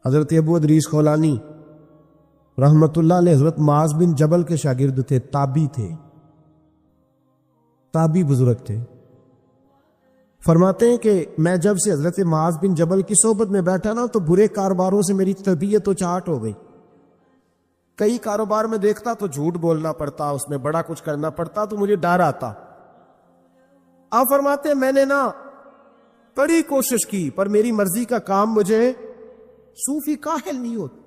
حضرت ابو ادریس خولانی رحمت اللہ علیہ حضرت معاذ بن جبل کے شاگرد تھے، تابعی تھے، تابعی بزرگ تھے۔ فرماتے ہیں کہ میں جب سے حضرت معاذ بن جبل کی صحبت میں بیٹھا نا تو برے کاروباروں سے میری طبیعت و چاٹ ہو گئی۔ کئی کاروبار میں دیکھتا تو جھوٹ بولنا پڑتا، اس میں بڑا کچھ کرنا پڑتا تو مجھے ڈر آتا۔ آپ فرماتے ہیں میں نے نا بڑی کوشش کی پر میری مرضی کا کام مجھے صوفی کاہل نہیں ہوتا۔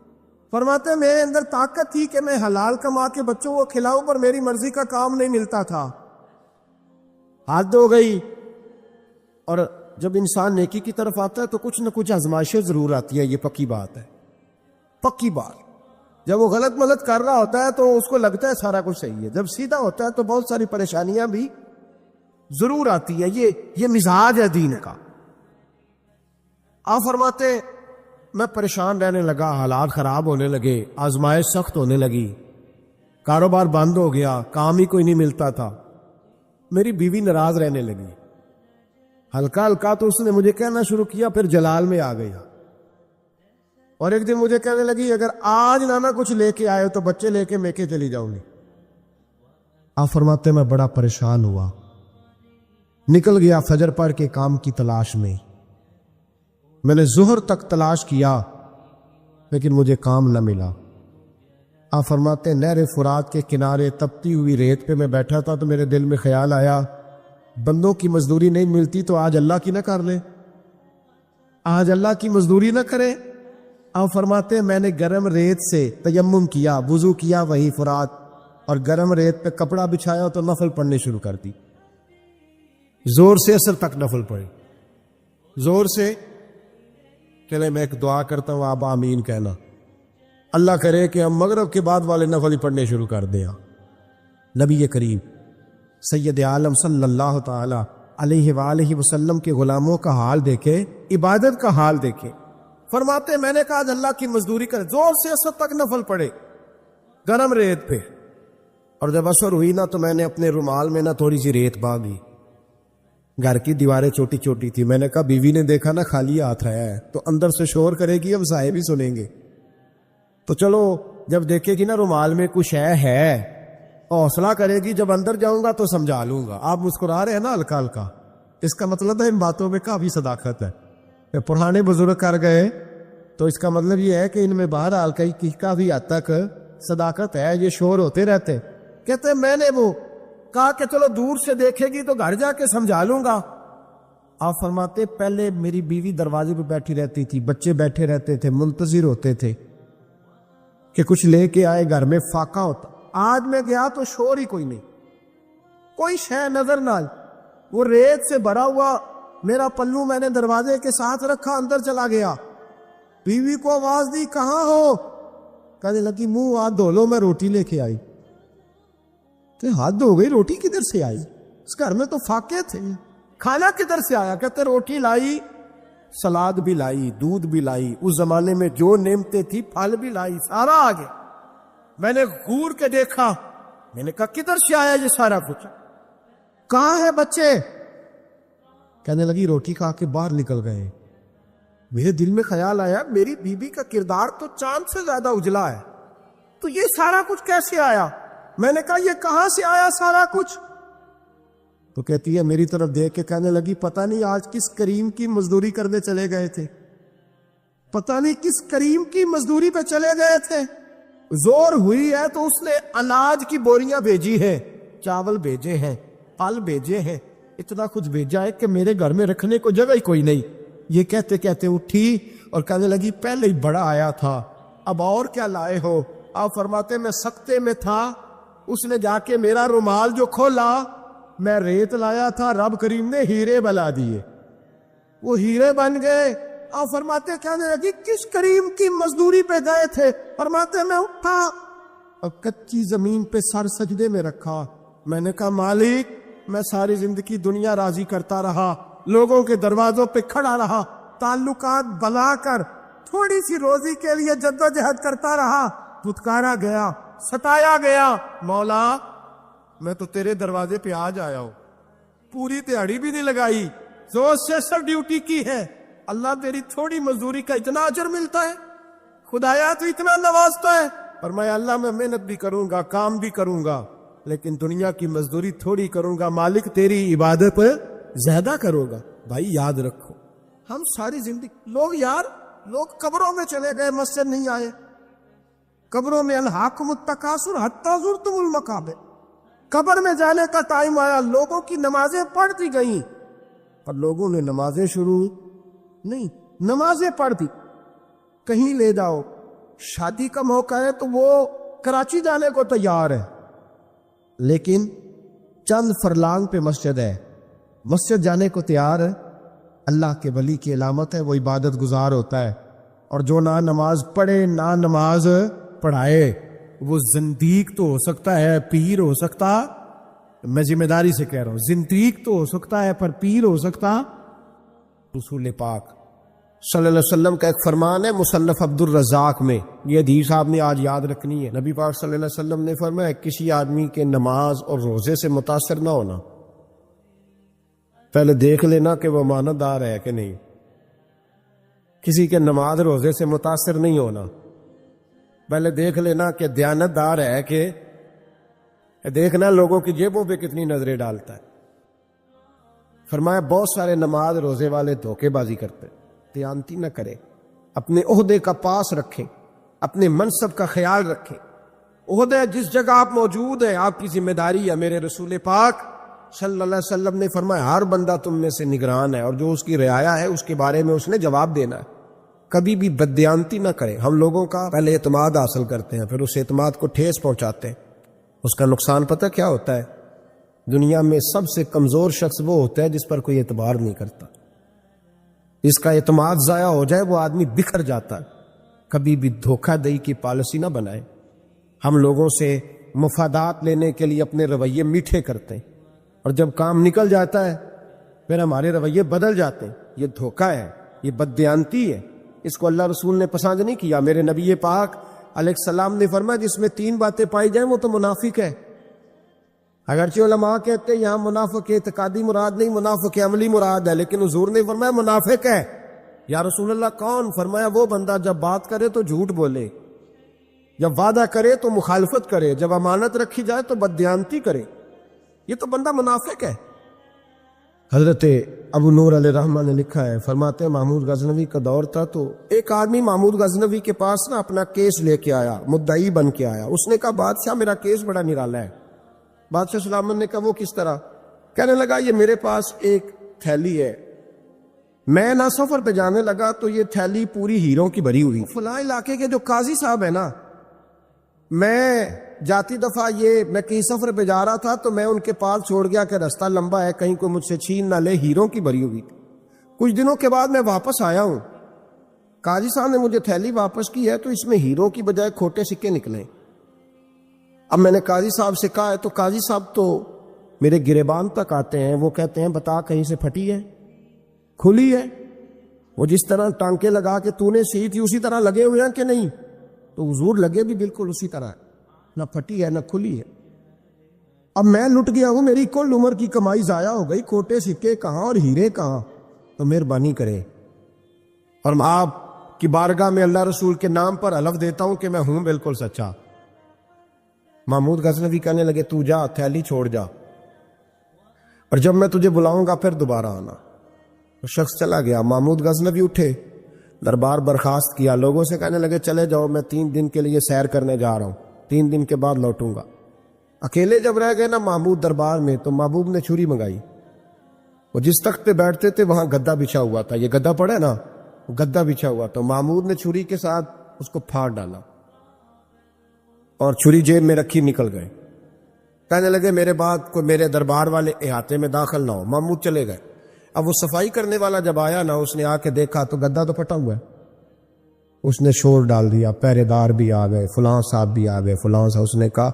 فرماتے ہیں میرے اندر طاقت تھی کہ میں حلال کما کے بچوں کو کھلاؤں پر میری مرضی کا کام نہیں ملتا تھا، حد ہو گئی۔ اور جب انسان نیکی کی طرف آتا ہے تو کچھ نہ کچھ آزمائشیں ضرور آتی ہیں، یہ پکی بات ہے، پکی بات۔ جب وہ غلط ملت کر رہا ہوتا ہے تو اس کو لگتا ہے سارا کچھ صحیح ہے، جب سیدھا ہوتا ہے تو بہت ساری پریشانیاں بھی ضرور آتی ہیں، یہ مزاج ہے دین کا۔ آپ فرماتے میں پریشان رہنے لگا، حالات خراب ہونے لگے، آزمائش سخت ہونے لگی، کاروبار بند ہو گیا، کام ہی کوئی نہیں ملتا تھا، میری بیوی ناراض رہنے لگی، ہلکا ہلکا تو اس نے مجھے کہنا شروع کیا، پھر جلال میں آ گیا، اور ایک دن مجھے کہنے لگی اگر آج نانا کچھ لے کے آئے تو بچے لے کے میکے چلی جاؤں گی۔ آپ فرماتے میں بڑا پریشان ہوا، نکل گیا فجر پڑھ کے کام کی تلاش میں نے ظہر تک تلاش کیا لیکن مجھے کام نہ ملا۔ آپ فرماتے نہر فرات کے کنارے تپتی ہوئی ریت پہ میں بیٹھا تھا تو میرے دل میں خیال آیا بندوں کی مزدوری نہیں ملتی تو آج اللہ کی نہ کر لے، آج اللہ کی مزدوری نہ کرے۔ آپ فرماتے میں نے گرم ریت سے تیمم کیا، وضو کیا وہی فرات، اور گرم ریت پہ کپڑا بچھایا تو نفل پڑھنے شروع کر دی، زور سے اثر تک نفل پڑھی، زور سے۔ چلے میں ایک دعا کرتا ہوں، آپ آمین کہنا، اللہ کرے کہ ہم مغرب کے بعد والے نفل پڑھنے شروع کر دیں۔ نبی کریم سید عالم صلی اللہ تعالی علیہ وآلہ وسلم کے غلاموں کا حال دیکھے، عبادت کا حال دیکھے۔ فرماتے میں نے کہا اللہ کی مزدوری کرے، زور سے اثر تک نفل پڑھے گرم ریت پہ، اور جب اثر ہوئی نا تو میں نے اپنے رومال میں نا تھوڑی سی ریت باندھی، گھر کی دیواریں چھوٹی چھوٹی تھی، میں نے کہا بیوی نے دیکھا نا خالی ہاتھ آیا ہے تو اندر سے شور کرے گی، اب صاحب بھی سنیں گے، تو چلو جب دیکھے گی نا رومال میں کچھ ہے حوصلہ کرے گی، جب اندر جاؤں گا تو سمجھا لوں گا۔ آپ مسکرا رہے ہیں نا ہلکا ہلکا، اس کا مطلب ہے ان باتوں میں کافی صداقت ہے۔ پرانے بزرگ کر گئے تو اس کا مطلب یہ ہے کہ ان میں بہرحال کافی حد تک صداقت ہے، یہ شور ہوتے رہتے۔ کہتے میں نے وہ کہا کہ چلو دور سے دیکھے گی تو گھر جا کے سمجھا لوں گا۔ آپ فرماتے پہلے میری بیوی دروازے پہ بیٹھی رہتی تھی، بچے بیٹھے رہتے تھے، منتظر ہوتے تھے کہ کچھ لے کے آئے، گھر میں فاقہ ہوتا۔ آج میں گیا تو شور ہی کوئی نہیں، کوئی شے نظر نہ آئی، وہ ریت سے بھرا ہوا میرا پلو میں نے دروازے کے ساتھ رکھا، اندر چلا گیا، بیوی کو آواز دی کہاں ہو؟ کہنے لگی منہ ہاتھ دھو لو، میں روٹی لے کے آئی۔ کہ حد ہو گئی، روٹی کدھر سے آئی؟ اس گھر میں تو فاقے تھے، کھانا کدھر سے آیا؟ کہتے روٹی لائی، سلاد بھی لائی، دودھ بھی لائی، اس زمانے میں جو نعمتیں تھی پھل بھی لائی، سارا آ گیا۔ میں نے گور کے دیکھا، میں نے کہا کدھر سے آیا یہ سارا کچھ؟ کہاں ہے بچے؟ کہنے لگی روٹی کھا کے باہر نکل گئے۔ میرے دل میں خیال آیا میری بیوی کا کردار تو چاند سے زیادہ اجلا ہے، تو یہ سارا کچھ کیسے آیا؟ میں نے کہا یہ کہاں سے آیا سارا کچھ؟ تو کہتی ہے میری طرف دیکھ کے کہنے لگی پتہ نہیں آج کس کریم کی مزدوری کرنے چلے گئے تھے، پتہ نہیں کس کریم کی مزدوری پہ چلے گئے تھے، زور ہوئی ہے تو اس نے اناج کی بوریاں بھیجی ہے، چاول بھیجے ہیں، پھل بھیجے ہیں، اتنا کچھ بھیجا ہے کہ میرے گھر میں رکھنے کو جگہ ہی کوئی نہیں۔ یہ کہتے کہتے اٹھی اور کہنے لگی پہلے ہی بڑا آیا تھا، اب اور کیا لائے ہو؟ آپ فرماتے میں سکتے میں تھا، اس نے جا کے میرا رومال جو کھولا، میں ریت لایا تھا، رب کریم نے ہیرے بلا دیے، وہ ہیرے بن گئے۔ آپ فرماتے کہنے لگی کس کریم کی مزدوری پہ گئے تھے؟ فرماتے میں اٹھا اور کچی زمین پہ سر سجدے میں رکھا، میں نے کہا مالک میں ساری زندگی دنیا راضی کرتا رہا، لوگوں کے دروازوں پہ کھڑا رہا، تعلقات بنا کر تھوڑی سی روزی کے لیے جدوجہد کرتا رہا، دھتکارا گیا، ستایا گیا، مولا میں تو تیرے دروازے پہ آج آیا ہوں، پوری دیہڑی بھی نہیں لگائی، زور سے سب ڈیوٹی کی ہے، اللہ تیری تھوڑی مزدوری کا اتنا اجر ملتا ہے؟ خدایا تو اتنا نوازتا ہے. فرمایا اللہ میں محنت بھی کروں گا, کام بھی کروں گا, لیکن دنیا کی مزدوری تھوڑی کروں گا, مالک تیری عبادت زیادہ کروں گا. بھائی یاد رکھو, ہم ساری زندگی لوگ قبروں میں چلے گئے, مسجد نہیں آئے. قبروں میں الہاکم التکاثر حتی زرتم المقابر, قبر میں جانے کا ٹائم آیا, لوگوں کی نمازیں پڑھ دی گئیں, پر لوگوں نے نمازیں شروع نہیں, نمازیں پڑھ دی. کہیں لے جاؤ, شادی کا موقع ہے تو وہ کراچی جانے کو تیار ہے, لیکن چند فرلانگ پہ مسجد ہے, مسجد جانے کو تیار ہے. اللہ کے ولی کی علامت ہے, وہ عبادت گزار ہوتا ہے. اور جو نہ نماز پڑھے نہ نماز پڑھائے, وہ زندیق تو ہو سکتا ہے, پیر ہو سکتا, میں ذمہ داری سے کہہ رہا ہوں, زندیق تو ہو سکتا ہے پر پیر ہو سکتا. رسول پاک صلی اللہ علیہ وسلم کا ایک فرمان ہے مصنف عبد الرزاق میں, یہ حدیث آپ نے آج یاد رکھنی ہے. نبی پاک صلی اللہ علیہ وسلم نے فرمایا کسی آدمی کے نماز اور روزے سے متاثر نہ ہونا, پہلے دیکھ لینا کہ وہ امانت دار ہے کہ نہیں. کسی کے نماز روزے سے متاثر نہیں ہونا, پہلے دیکھ لینا کہ دیانت دار ہے کہ دیکھنا لوگوں کی جیبوں پہ کتنی نظریں ڈالتا ہے. فرمایا بہت سارے نماز روزے والے دھوکے بازی کرتے, دیانتی نہ کرے, اپنے عہدے کا پاس رکھیں, اپنے منصب کا خیال رکھیں. عہدے جس جگہ آپ موجود ہیں آپ کی ذمہ داری ہے. میرے رسول پاک صلی اللہ علیہ وسلم نے فرمایا ہر بندہ تم میں سے نگران ہے, اور جو اس کی رعایا ہے اس کے بارے میں اس نے جواب دینا ہے. کبھی بھی بددیانتی نہ کرے. ہم لوگوں کا پہلے اعتماد حاصل کرتے ہیں, پھر اس اعتماد کو ٹھیس پہنچاتے ہیں. اس کا نقصان پتہ کیا ہوتا ہے؟ دنیا میں سب سے کمزور شخص وہ ہوتا ہے جس پر کوئی اعتبار نہیں کرتا. اس کا اعتماد ضائع ہو جائے وہ آدمی بکھر جاتا ہے. کبھی بھی دھوکہ دہی کی پالیسی نہ بنائے. ہم لوگوں سے مفادات لینے کے لیے اپنے رویے میٹھے کرتے ہیں, اور جب کام نکل جاتا ہے پھر ہمارے رویے بدل جاتے ہیں. یہ دھوکہ ہے, یہ بددیانتی ہے. اس کو اللہ رسول نے پسند نہیں کیا. میرے نبی پاک علیہ السلام نے فرمایا جس میں 3 باتیں پائی جائیں وہ تو منافق ہے. اگرچہ علماء کہتے ہیں یہاں منافق اعتقادی مراد نہیں, منافق عملی مراد ہے, لیکن حضور نے فرمایا منافق ہے. یا رسول اللہ کون؟ فرمایا وہ بندہ جب بات کرے تو جھوٹ بولے, جب وعدہ کرے تو مخالفت کرے, جب امانت رکھی جائے تو بددیانتی کرے. یہ تو بندہ منافق ہے. حضرت ابو نور علیہ رحمہ نے لکھا ہے, فرماتے ہیں محمود غزنوی کا دور تھا تو ایک آدمی محمود غزنوی کے پاس نا اپنا کیس لے کے آیا, مدعی بن کے آیا. اس نے کہا بادشاہ میرا کیس بڑا نرالا ہے. بادشاہ سلامت نے کہا وہ کس طرح؟ کہنے لگا یہ میرے پاس ایک تھیلی ہے, میں نہ سفر پہ جانے لگا تو یہ تھیلی پوری ہیروں کی بھری ہوئی. فلاں علاقے کے جو قاضی صاحب ہے نا, میں جاتی دفعہ میں کہیں سفر پہ جا رہا تھا تو میں ان کے پاس چھوڑ گیا کہ راستہ لمبا ہے, کہیں کوئی مجھ سے چھین نہ لے, ہیروں کی بھری ہوئی. کچھ دنوں کے بعد میں واپس آیا ہوں, قاضی صاحب نے مجھے تھیلی واپس کی ہے تو اس میں ہیروں کی بجائے کھوٹے سکے نکلے. اب میں نے قاضی صاحب سے کہا ہے تو قاضی صاحب تو میرے گریبان تک آتے ہیں, وہ کہتے ہیں بتا کہیں سے پھٹی ہے, کھلی ہے؟ وہ جس طرح ٹانکے لگا کے تو نے سی تھی اسی طرح لگے ہوئے ہیں کہ نہیں؟ تو حضور لگے بھی بالکل اسی طرح, نہ پھٹی ہے نہ کھلی ہے. اب میں لٹ گیا ہوں, میری کل عمر کی کمائی ضائع ہو گئی, کھوٹے سکے کہاں اور ہیرے کہاں؟ تو مہربانی کرے. اور میں آپ کی بارگاہ میں اللہ رسول کے نام پر حلف دیتا ہوں کہ میں ہوں بالکل سچا. محمود غزنوی کہنے لگے تو جا, تھیلی چھوڑ جا, اور جب میں تجھے بلاؤں گا پھر دوبارہ آنا. وہ شخص چلا گیا. محمود غزنوی اٹھے, دربار برخاست کیا, لوگوں سے کہنے لگے چلے جاؤ میں 3 دن کے لیے سیر کرنے جا رہا ہوں, 3 دن کے بعد لوٹوں گا. اکیلے جب رہ گئے نا محمود دربار میں تو محبوب نے چھری منگائی. وہ جس تخت پہ بیٹھتے تھے وہاں گدا بچھا ہوا تھا, یہ گدا پڑا ہے نا, گدا بچھا ہوا. تو محمود نے چھری کے ساتھ اس کو پھاڑ ڈالا اور چھری جیب میں رکھی نکل گئے. کہنے لگے میرے بعد کوئی میرے دربار والے احاطے میں داخل نہ ہو. محمود چلے گئے. اب وہ صفائی کرنے والا جب آیا نا, اس نے آ کے دیکھا تو گدا تو پھٹا ہوا ہے. اس نے شور ڈال دیا, پہرے دار بھی آ گئے, فلاں صاحب بھی آ گئے, فلاں صاحب. اس نے کہا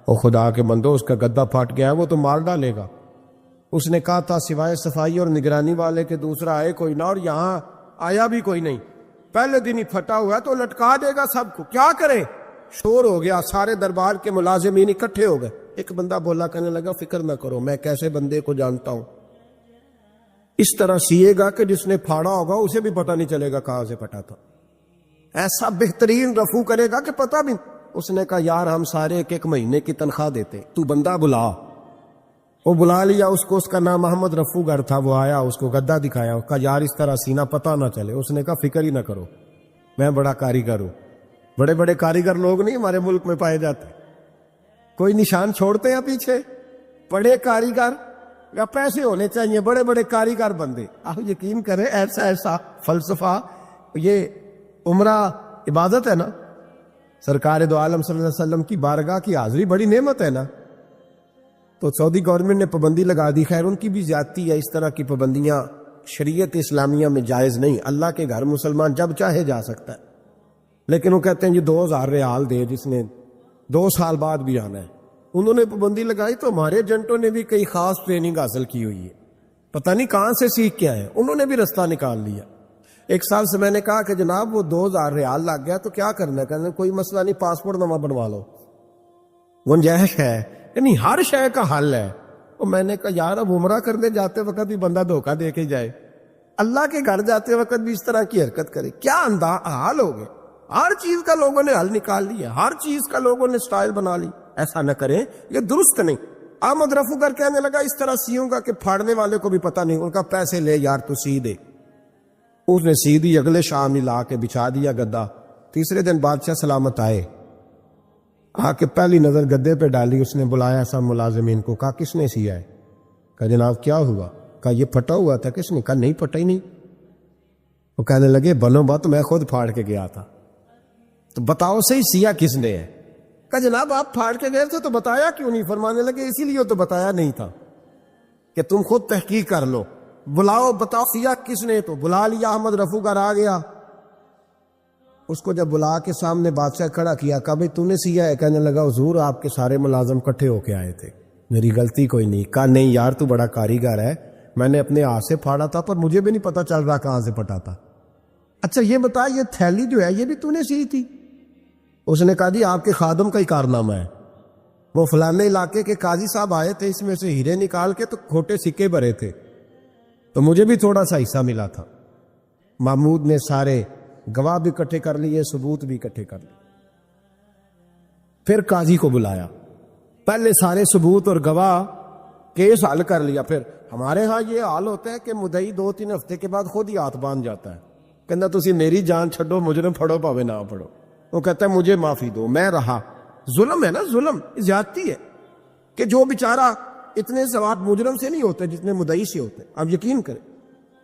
او خدا کے بندو, اس کا گدا پھٹ گیا ہے, وہ تو مار ڈالے گا. اس نے کہا تھا سوائے صفائی اور نگرانی والے کے دوسرا آئے کوئی نہ, اور یہاں آیا بھی کوئی نہیں. پہلے دن ہی پھٹا ہوا ہے تو لٹکا دے گا سب کو, کیا کرے؟ شور ہو گیا, سارے دربار کے ملازمین اکٹھے ہو گئے. ایک بندہ بولا, کہنے لگا فکر نہ کرو, میں کیسے بندے کو جانتا ہوں, اس طرح سیے گا کہ جس نے پھاڑا ہوگا اسے بھی پتہ نہیں چلے گا کہاں سے پھٹا تھا. ایسا بہترین رفو کرے گا کہ پتہ بھی. اس نے کہا یار ہم سارے ایک ایک مہینے کی تنخواہ دیتے, تو بندہ بلا. وہ بلا لیا اس کو, اس کا نام محمد رفو گر تھا. وہ آیا, اس کو گدا دکھایا, اس کا یار اس طرح سینہ پتہ نہ چلے. اس نے کہا فکر ہی نہ کرو, میں بڑا کاریگر ہوں. بڑے بڑے کاریگر لوگ نہیں ہمارے ملک میں پائے جاتے, کوئی نشان چھوڑتے ہیں پیچھے. بڑے کاریگر یا پیسے ہونے چاہیے, بڑے بڑے کاریگر بندے. آپ یقین کریں ایسا ایسا فلسفہ. یہ عمرہ عبادت ہے نا, سرکار دو عالم صلی اللہ علیہ وسلم کی بارگاہ کی حاضری بڑی نعمت ہے نا. تو سعودی گورنمنٹ نے پابندی لگا دی. خیر ان کی بھی زیادتی ہے, اس طرح کی پابندیاں شریعت اسلامیہ میں جائز نہیں. اللہ کے گھر مسلمان جب چاہے جا سکتا ہے, لیکن وہ کہتے ہیں یہ 2000 ریال دے جس نے 2 سال بعد بھی آنا ہے. انہوں نے پابندی لگائی تو ہمارے ایجنٹوں نے بھی کئی خاص ٹریننگ حاصل کی ہوئی ہے, پتہ نہیں کہاں سے سیکھ کے آئے, انہوں نے بھی رستہ نکال لیا. ایک سال سے میں نے کہا کہ جناب وہ 2000 ریال لگ گیا تو کیا کرنا ہے؟ کہنے کوئی مسئلہ نہیں, پاسپورٹ نواں بنوا لو. گنجائش ہے, یعنی ہر شے کا حل ہے. اور میں نے کہا یار اب عمرہ کرنے جاتے وقت بھی بندہ دھوکہ دے کے جائے, اللہ کے گھر جاتے وقت بھی اس طرح کی حرکت کرے, کیا حال ہو گئے. ہر چیز کا لوگوں نے حل نکال لیا, ہر چیز کا لوگوں نے سٹائل بنا لی. ایسا نہ کریں, یہ درست نہیں. احمد رفو گر کہنے لگا اس طرح سیوں گا کہ پھاڑنے والے کو بھی پتہ نہیں. ان کا پیسے لے یار تو سی دے. اس نے سی دی, اگلے شام ہی لا کے بچھا دیا گدا. تیسرے دن بادشاہ سلامت آئے, آ کے پہلی نظر گدے پہ ڈالی. اس نے بلایا سب ملازمین کو, کہا کس نے سیا ہے؟ کہا جناب کیا ہوا؟ کہا یہ پھٹا ہوا تھا. کس نے؟ کہا نہیں پھٹا ہی نہیں. وہ کہنے لگے بنو بات میں خود پھاڑ کے گیا تھا. تو بتاؤ صحیح سیا کس نے ہے؟ کہا جناب آپ پھاڑ کے گئے تھے تو بتایا کیوں نہیں؟ فرمانے لگے اسی لیے تو بتایا نہیں تھا کہ تم خود تحقیق کر لو, بلاؤ بتاؤ سیا کس نے. تو بلا لیا, احمد رفو گر آ گیا. اس کو جب بلا کے سامنے بادشاہ کھڑا کیا, کہا بھائی تو نے سیا ہے؟ کہنے لگا حضور آپ کے سارے ملازم کٹھے ہو کے آئے تھے, میری غلطی کوئی نہیں. کہا نہیں یار تو بڑا کاریگر ہے, میں نے اپنے ہاتھ سے پھاڑا تھا پر مجھے بھی نہیں پتا چل رہا کہاں سے پھٹا تھا. اچھا یہ بتا یہ تھیلی جو ہے یہ بھی تو نے سی تھی؟ اس نے کہا جی آپ کے خادم کا ہی کارنامہ ہے. وہ فلانے علاقے کے قاضی صاحب آئے تھے, اس میں سے ہیرے نکال کے تو کھوٹے سکے بھرے تھے, تو مجھے بھی تھوڑا سا حصہ ملا تھا. محمود نے سارے گواہ بھی اکٹھے کر لیے, ثبوت بھی اکٹھے کر لیے. پھر قاضی کو بلایا, پہلے سارے ثبوت اور گواہ کیس حل کر لیا. پھر ہمارے ہاں یہ حال ہوتا ہے کہ مدعی 2-3 ہفتے کے بعد خود ہی ہاتھ باندھ جاتا ہے, کہنا تسی میری جان چھڈو, مجرم پھڑو پاوے نہ پھڑو. وہ کہتا ہے مجھے معافی دو, میں رہا. ظلم ہے نا, ظلم زیادتی ہے کہ جو بیچارہ اتنے سوال مجرم سے نہیں ہوتے جتنے مدعی سے ہوتے. آپ یقین کریں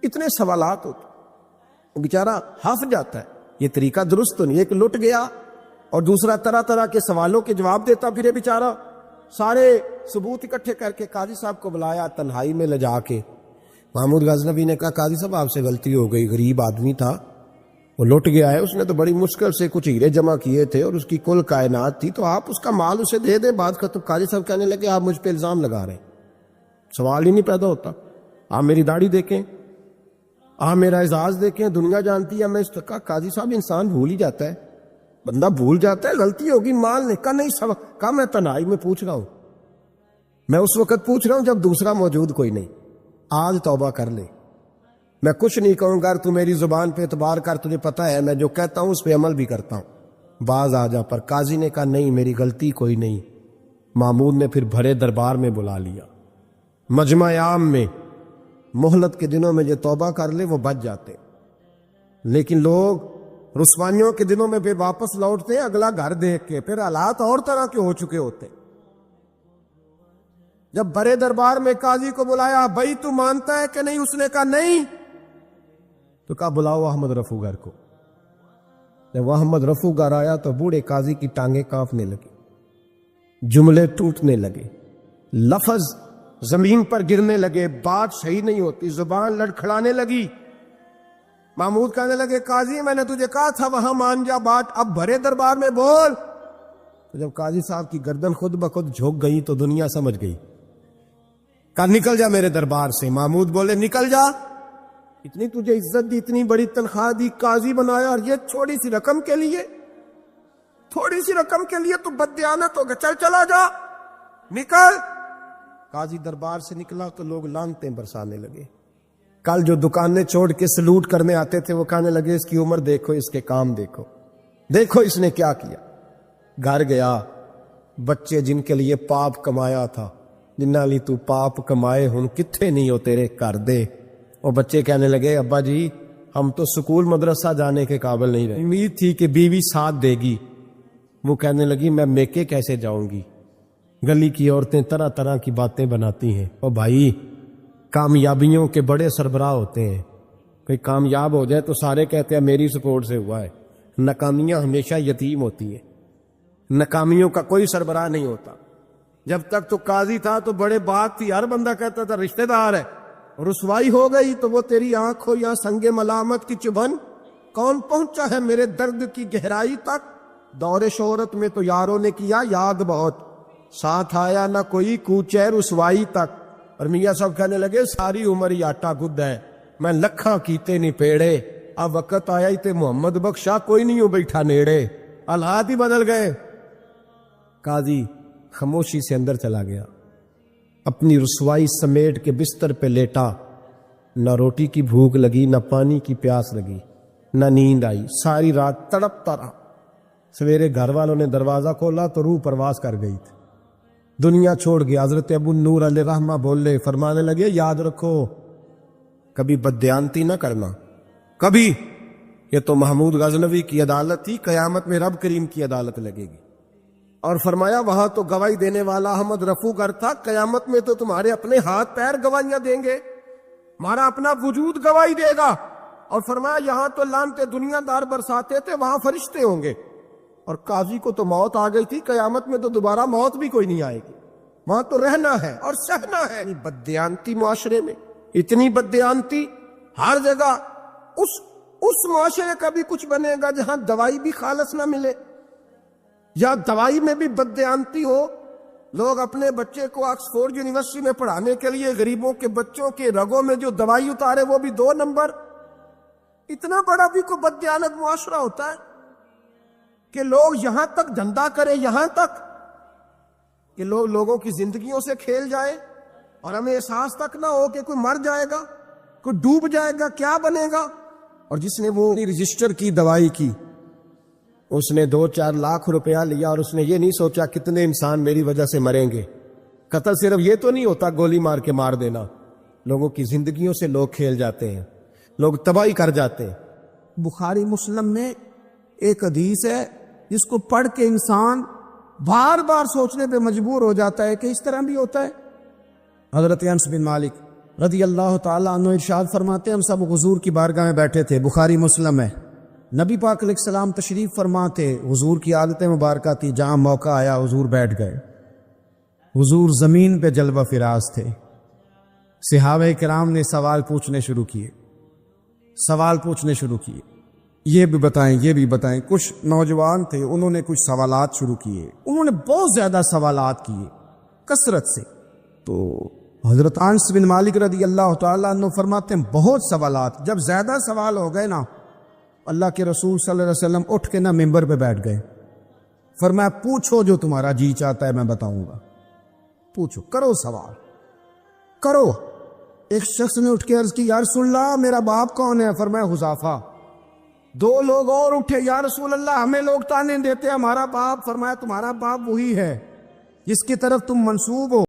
اتنے سوالات ہوتے, وہ بیچارہ ہنس جاتا ہے. یہ طریقہ درست نہیں. ایک لٹ گیا اور دوسرا طرح طرح کے سوالوں کے جواب دیتا پھر بیچارہ. سارے ثبوت اکٹھے کر کے قاضی صاحب کو بلایا تنہائی میں لے جا کے. محمود غزنوی نے کہا قاضی صاحب آپ سے غلطی ہو گئی, غریب آدمی تھا, وہ لٹ گیا ہے, اس نے تو بڑی مشکل سے کچھ ہیرے جمع کیے تھے اور اس کی کل کائنات تھی, تو آپ اس کا مال اسے دے دیں. بات ختم. قاضی صاحب کہنے لگے آپ مجھ پہ الزام لگا رہے ہیں, سوال ہی نہیں پیدا ہوتا. آپ میری داڑھی دیکھیں, آپ میرا اعزاز دیکھیں, دنیا جانتی ہے میں اس کا. قاضی صاحب انسان بھول ہی جاتا ہے, بندہ بھول جاتا ہے, غلطی ہوگی, مال نے کہا نہیں سب. کہا میں تنہائی میں پوچھ رہا ہوں, میں اس وقت پوچھ رہا ہوں جب دوسرا موجود کوئی نہیں. آج توبہ کر لے, میں کچھ نہیں کہوں گا, تو میری زبان پہ اعتبار کر, تجھے پتہ ہے میں جو کہتا ہوں اس پہ عمل بھی کرتا ہوں, باز آ جا. پر قاضی نے کہا نہیں میری غلطی کوئی نہیں. محمود نے پھر بھرے دربار میں بلا لیا, مجمع عام میں. مہلت کے دنوں میں جو توبہ کر لے وہ بچ جاتے, لیکن لوگ رسوائیوں کے دنوں میں پھر واپس لوٹتے ہیں اگلا گھر دیکھ کے, پھر حالات اور طرح کے ہو چکے ہوتے. جب بڑے دربار میں قاضی کو بلایا, بھائی تو مانتا ہے کہ نہیں؟ اس نے کہا نہیں. تو کہا بلاؤ احمد رفو گر کو. جب احمد رفو گر آیا تو بوڑھے قاضی کی ٹانگیں کانپنے لگی, جملے ٹوٹنے لگے, لفظ زمین پر گرنے لگے, بات صحیح نہیں ہوتی, زبان لڑکھڑانے لگی. محمود کہنے لگے قاضی میں نے تجھے کہا تھا وہاں مان جا بات, اب بھرے دربار میں بول. تو جب قاضی صاحب کی گردن خود بخود جھک گئی تو دنیا سمجھ گئی. کہا نکل جا میرے دربار سے. محمود بولے نکل جا, اتنی تجھے عزت دی, اتنی بڑی تنخواہ دی, قاضی بنایا, اور یہ چھوٹی سی رقم کے لیے, تھوڑی سی رقم کے لیے تو بددیانت ہو گیا, چل چلا جا نکل. قاضی دربار سے نکلا تو لوگ لعنتیں برسانے لگے. کل جو دکانیں چھوڑ کے سلوٹ کرنے آتے تھے وہ کہنے لگے اس کی عمر دیکھو, اس کے کام دیکھو. دیکھو اس نے کیا کیا. گھر گیا, بچے جن کے لیے پاپ کمایا تھا, جنہاں لی تو پاپ کمائے ہن کتھے نہیں ہو تیرے کر دے. اور بچے کہنے لگے ابا جی ہم تو سکول مدرسہ جانے کے قابل نہیں رہے. امید تھی کہ بیوی ساتھ دے گی. وہ کہنے لگی میں میکے کیسے جاؤں گی, گلی کی عورتیں طرح طرح کی باتیں بناتی ہیں. اور بھائی کامیابیوں کے بڑے سربراہ ہوتے ہیں, کوئی کامیاب ہو جائے تو سارے کہتے ہیں میری سپورٹ سے ہوا ہے. ناکامیاں ہمیشہ یتیم ہوتی ہیں, ناکامیوں کا کوئی سربراہ نہیں ہوتا. جب تک تو قاضی تھا تو بڑے بات تھی, ہر بندہ کہتا تھا رشتہ دار ہے. رسوائی ہو گئی تو وہ تیری آنکھ ہو یا سنگ ملامت کی چبھن, کون پہنچا ہے میرے درد کی گہرائی تک. دور شہرت میں تو یاروں نے کیا یاد بہت, ساتھ آیا نہ کوئی کوچے رسوائی تک. اور میاں صاحب کہنے لگے ساری عمر ہی آٹا گد ہے, میں لکھاں کیتے نہیں پیڑے, اب وقت آیا ہی تے محمد بخشا کوئی نہیں ہو بیٹھا نیڑے. حالات ہی بدل گئے. قاضی خاموشی سے اندر چلا گیا, اپنی رسوائی سمیٹ کے بستر پہ لیٹا. نہ روٹی کی بھوک لگی, نہ پانی کی پیاس لگی, نہ نیند آئی. ساری رات تڑپتا رہا. سویرے گھر والوں نے دروازہ کھولا تو روح پرواز کر گئی تھی, دنیا چھوڑ گیا. حضرت ابو نور علیہ رحمہ بولے, فرمانے لگے یاد رکھو کبھی بددیانتی نہ کرنا, کبھی. یہ تو محمود غزنوی کی عدالت تھی, قیامت میں رب کریم کی عدالت لگے گی. اور فرمایا وہاں تو گواہی دینے والا احمد رفو گر تھا, قیامت میں تو تمہارے اپنے ہاتھ پیر گواہیاں دیں گے, ہمارا اپنا وجود گواہی دے گا. اور فرمایا یہاں تو لانتے دنیا دار برساتے تھے, وہاں فرشتے ہوں گے. اور قاضی کو تو موت آ گئی تھی, قیامت میں تو دوبارہ موت بھی کوئی نہیں آئے گی, وہاں تو رہنا ہے اور سہنا ہے. بددیانتی معاشرے میں, اتنی بددیانتی ہر جگہ. اس معاشرے کا بھی کچھ بنے گا جہاں دوائی بھی خالص نہ ملے, یا دوائی میں بھی بددیانتی ہو. لوگ اپنے بچے کو آکسفورڈ یونیورسٹی میں پڑھانے کے لیے غریبوں کے بچوں کے رگوں میں جو دوائی اتارے وہ بھی 2 نمبر. اتنا بڑا بھی کوئی بددیانت معاشرہ ہوتا ہے کہ لوگ یہاں تک دھندا کریں, یہاں تک کہ لوگ لوگوں کی زندگیوں سے کھیل جائیں اور ہمیں احساس تک نہ ہو کہ کوئی مر جائے گا, کوئی ڈوب جائے گا, کیا بنے گا. اور جس نے وہ رجسٹر کی دوائی کی, اس نے 2-4 لاکھ روپیہ لیا اور اس نے یہ نہیں سوچا کتنے انسان میری وجہ سے مریں گے. قتل صرف یہ تو نہیں ہوتا گولی مار کے مار دینا, لوگوں کی زندگیوں سے لوگ کھیل جاتے ہیں, لوگ تباہی کر جاتے ہیں. بخاری مسلم میں ایک حدیث ہے جس کو پڑھ کے انسان بار بار سوچنے پہ مجبور ہو جاتا ہے کہ اس طرح بھی ہوتا ہے. حضرت انس بن مالک رضی اللہ تعالیٰ عنہ ارشاد فرماتے ہیں ہم سب حضور کی بارگاہ میں بیٹھے تھے, بخاری مسلم ہے. نبی پاک علیہ السلام تشریف فرما تھے, حضور کی عادت مبارکہ تھی جہاں موقع آیا حضور بیٹھ گئے. حضور زمین پہ جلوہ فراز تھے. صحابہ کرام نے سوال پوچھنے شروع کیے, یہ بھی بتائیں یہ بھی بتائیں. کچھ نوجوان تھے, انہوں نے کچھ سوالات شروع کیے, انہوں نے بہت زیادہ سوالات کیے کثرت سے. تو حضرت انس بن مالک رضی اللہ تعالیٰ عنہ فرماتے ہیں بہت سوالات, جب زیادہ سوال ہو گئے نا, اللہ کے رسول صلی اللہ علیہ وسلم اٹھ کے نا ممبر پہ بیٹھ گئے. فرمایا پوچھو جو تمہارا جی چاہتا ہے میں بتاؤں گا, پوچھو, کرو سوال کرو. ایک شخص نے اٹھ کے عرض کی یا رسول اللہ میرا باپ کون ہے؟ فرمایا حذیفہ. 2 لوگ اور اٹھے, یا رسول اللہ ہمیں لوگ تانے دیتے ہمارا باپ. فرمایا تمہارا باپ وہی ہے جس کی طرف تم منسوب ہو.